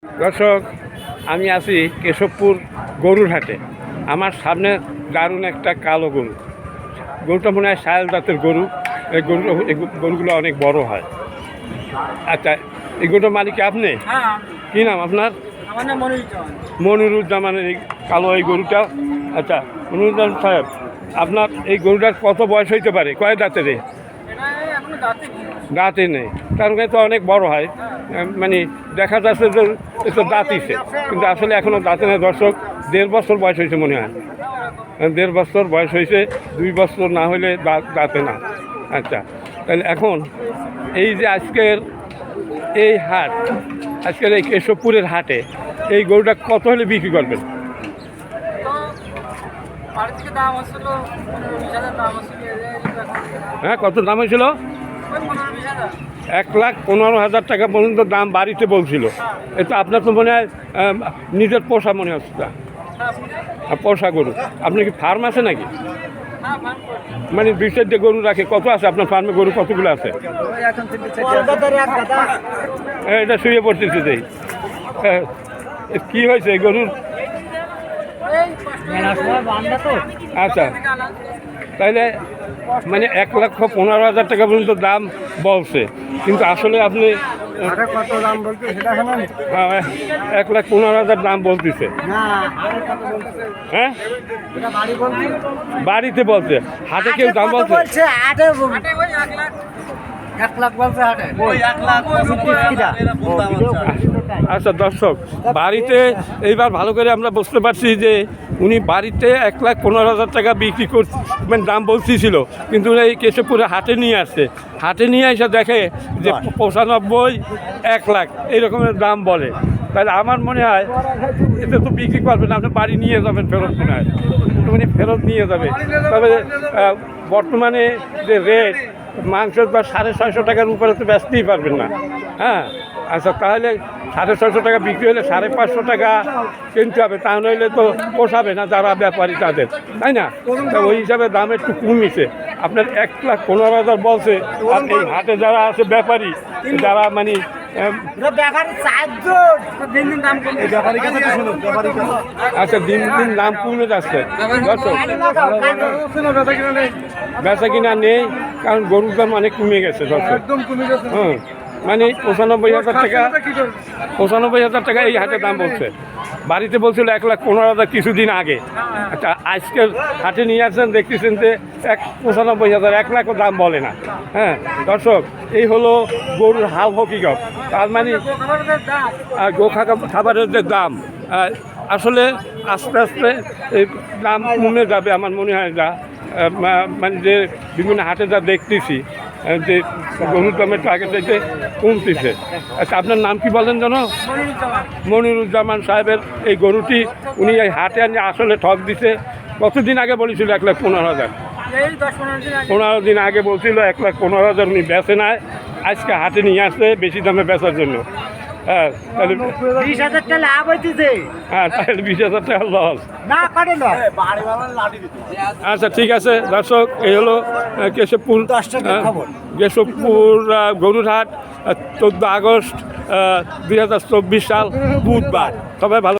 দর্শক, আমি আছি কেশবপুর গরুর হাটে। আমার সামনে দারুণ একটা কালো গরু। গরুটা মনে হয় শায়াল জাতের গরু। এই গরুগুলো অনেক বড় হয়। আচ্ছা, এই গরুটার মালিক আপনি? কী নাম আপনার? মনিরুজ্জামানের এই কালো এই গরুটা। আচ্ছা, মনিরুজ্জামান সাহেব, আপনার এই গরুটার কত বয়স হইতে পারে? কয় দাঁতের? দাঁতে নেই, কারণ তো অনেক বড় হয়, মানে দেখা যাচ্ছে যে একটু দাঁতিছে, কিন্তু আসলে এখনও দাঁতে নেই। দর্শক, 1.5 বছর বয়স হয়েছে মনে হয়, 1.5 বছর বয়স হয়েছে। 2 বছর না হলে দাঁতে না। আচ্ছা, তাহলে এখন এই যে আজকের এই হাট, আজকের এই কেশবপুরের হাটে এই গরুটা কত হলে বিক্রি করবেন? হ্যাঁ, কত দাম হয়েছিল? 1,15,000 টাকা পর্যন্ত দাম বাড়িতে বলছিল। এটা আপনার তো মনে হয় নিজের পোষা মনে হচ্ছে, পোষা গরু। আপনি কি ফার্ম আছে নাকি? মানে 2-4টে গরু রাখে? কত আছে আপনার ফার্মে গরু? কতগুলো আছে? এটা শুয়ে পড়তেছে যে কি হয়েছে গরুর? আচ্ছা, তাইলে মানে 1,15,000 টাকা পর্যন্ত দাম বলছে, কিন্তু আসলে আপনি 1,15,000 দাম বলতেছে। হ্যাঁ, বাড়িতে বলছে, হাটে কেউ দাম বলছে? আচ্ছা দর্শক, বাড়িতে এইবার ভালো করে আমরা বুঝতে পারছি যে উনি বাড়িতে 1,15,000 টাকা বিক্রি করছে, মানে দাম বলতেছিল, কিন্তু এই কেশবপুরে হাটে নিয়ে আসছে। হাটে নিয়ে এসে দেখে যে 95, 1 লাখ এইরকমের দাম বলে। তাহলে আমার মনে হয় এতে তো বিক্রি করবেন, আপনি বাড়ি নিয়ে যাবেন ফেরত, মনে হয় মানে ফেরত নিয়ে যাবে। তবে বর্তমানে যে রেট, মাংসের বা 650 টাকার উপরে তো বেচতেই পারবেন না। হ্যাঁ, আচ্ছা, তাহলে 650 টাকা বিক্রি হলে 550 টাকা কিনতে হবে, তা নইলে তো পোষাবে না যারা ব্যাপারী তাদের, তাই না? তা ওই হিসাবে দাম একটু কমিয়েছে। আপনার 1,15,000 বলছে, আর এই হাটে যারা আছে ব্যাপারী, যারা মানে আচ্ছা, দিন দিন দাম কমে যাচ্ছে। বেচা কিনা নেই, কারণ গরুর দাম অনেক কমে গেছে। হ্যাঁ, মানে 95,000 টাকা, 95,000 টাকা এই হাটে দাম বলছে। বাড়িতে বলছিল 1,15,000 কিছুদিন আগে। আচ্ছা, আজকের হাটে নিয়ে আসছেন, দেখতেছেন যে 95,000, 1 লাখও দাম বলে না। হ্যাঁ দর্শক, এই হলো গরুর হাল হকিকত। তার মানে খাবারের যে দাম, আসলে আস্তে আস্তে এই দাম কমে যাবে আমার মনে হয়। যা মানে যে বিভিন্ন হাটে যা দেখতেছি যে গরুর দামের আগে থেকে কমতেছে। আচ্ছা, আপনার নাম কি বলেন যেন? মনিরুজ্জামান সাহেবের এই গরুটি উনি এই হাটে আনি আসলে ঠক দিছে। কতদিন আগে বলেছিল 1,15,000? 15 দিন আগে বলছিল 1,15,000, উনি বেচে নাই। আজকে হাটে নিয়ে আসছে বেশি দামে বেচার জন্য। হ্যাঁ, তাহলে 20,000 টাকা লাভ হইতেছে। হ্যাঁ, তাহলে 20,000 টাকা লস না করে না। আচ্ছা, ঠিক আছে দর্শক, এই হলো কেশবপুর গরুর হাট, 14 আগস্ট 2024 সাল, বুধবার। সবাই ভালো।